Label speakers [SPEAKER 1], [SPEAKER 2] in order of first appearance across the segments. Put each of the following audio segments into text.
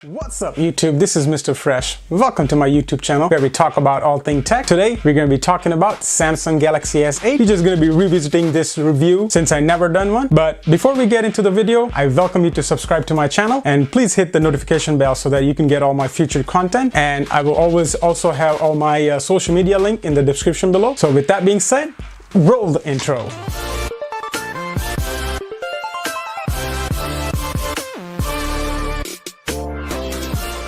[SPEAKER 1] What's up YouTube, this is Mr. Fresh. Welcome to my YouTube channel where we talk about all things tech. Today we're going to be talking about Samsung Galaxy S8. We're just going to be revisiting this review since I never done one. But before we get into the video, I welcome you to subscribe to my channel and please hit the notification bell so that you can get all my future content. And I will always also have all my social media link in the description below. So with that being said, roll the intro.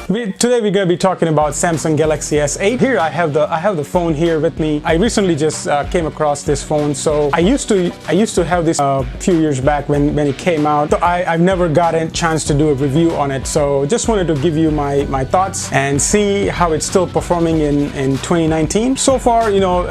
[SPEAKER 1] Today we're going to be talking about Samsung Galaxy S8. Here I have the phone here with me. I recently just came across this phone. So I used to have this a few years back when it came out. So I've never gotten a chance to do a review on it. So just wanted to give you my thoughts and see how it's still performing in 2019. So far, you know,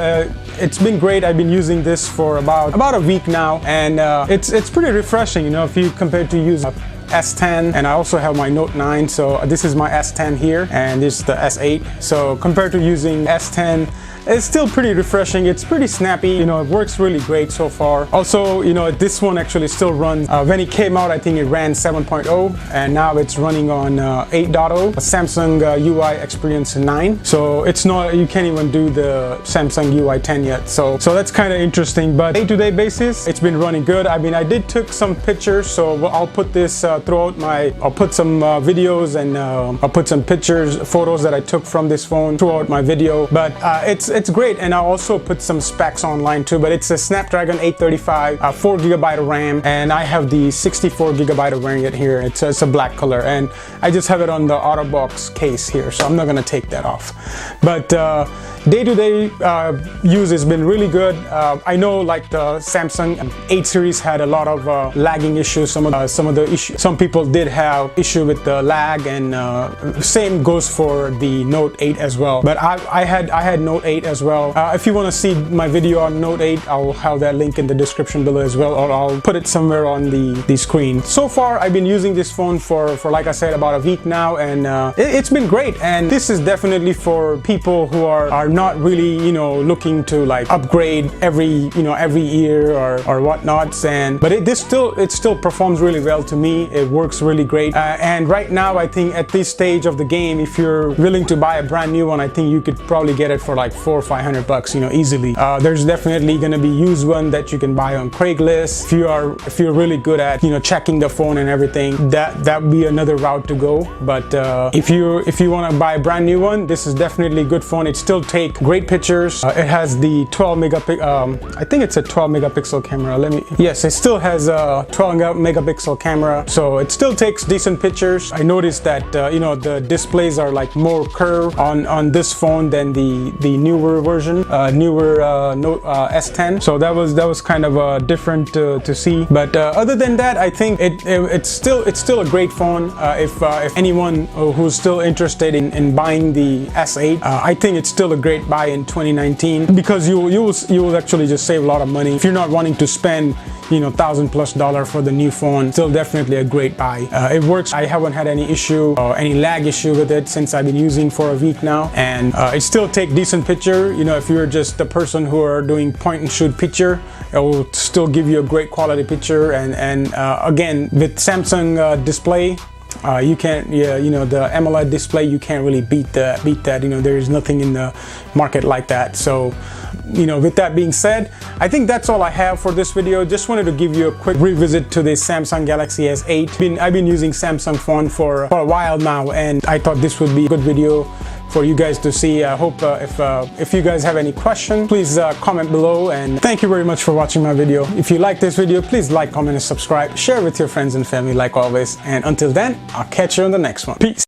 [SPEAKER 1] it's been great. I've been using this for about a week now, and it's pretty refreshing, you know, if you compare to use S10, and I also have my Note 9. So this is my S10 here and this is the S8. So compared to using S10, it's still pretty refreshing. It's pretty snappy, you know, it works really great so far. Also, you know, this one actually still runs, when it came out I think it ran 7.0 and now it's running on 8.0, Samsung UI Experience 9. So it's not, you can't even do the Samsung UI 10 yet. So that's kind of interesting, but day-to-day basis, it's been running good. I mean, I did took some pictures, so I'll put this throughout I'll put some videos and I'll put some photos that I took from this phone throughout my video. But it's great, and I'll also put some specs online too. But it's a Snapdragon 835, 4GB of RAM, and I have the 64GB of variant here. It's a black color, and I just have it on the OtterBox case here, so I'm not gonna take that off. But day-to-day use has been really good. I know like the Samsung 8 series had a lot of lagging issues. Some of the issues, some people did have issue with the lag, and same goes for the Note 8 as well. But I had Note 8 as well. If you want to see my video on Note 8, I'll have that link in the description below as well, or I'll put it somewhere on the screen. So far I've been using this phone for like I said, about a week now, and it's been great. And this is definitely for people who are not really, you know, looking to like upgrade every year or whatnots. But it still performs really well to me. It works really great. And right now I think at this stage of the game, if you're willing to buy a brand new one, I think you could probably get it for like $400 or $500, you know, easily. There's definitely going to be used one that you can buy on Craigslist. If you're really good at, you know, checking the phone and everything, that would be another route to go. But if you want to buy a brand new one, this is definitely a good phone. It still takes great pictures. It has the 12 megapixel, I think it's a 12 megapixel camera. Yes, it still has a 12 megapixel camera, so it still takes decent pictures. I noticed that you know, the displays are like more curved on this phone than the newer version, Note S10. So that was kind of different to see. But other than that, I think it's still a great phone. If anyone who's still interested in buying the S8, I think it's still a great buy in 2019, because you will actually just save a lot of money if you're not wanting to spend, you know, $1,000+ for the new phone. Still definitely a great buy. It works. I haven't had any issue or any lag issue with it since I've been using for a week now, and it still takes decent picture. You know, if you're just the person who are doing point and shoot picture, it will still give you a great quality picture. And again, with Samsung display, you can't, you know, the AMOLED display, you can't really beat that. You know, there is nothing in the market like that. So, you know, with that being said, I think that's all I have for this video. Just wanted to give you a quick revisit to this Samsung Galaxy S8. I've been using Samsung phone for a while now, and I thought this would be a good video for you guys to see. I hope if you guys have any questions, please comment below, and thank you very much for watching my video. If you like this video, please like, comment, and subscribe. Share with your friends and family like always, and until then, I'll catch you on the next one. Peace.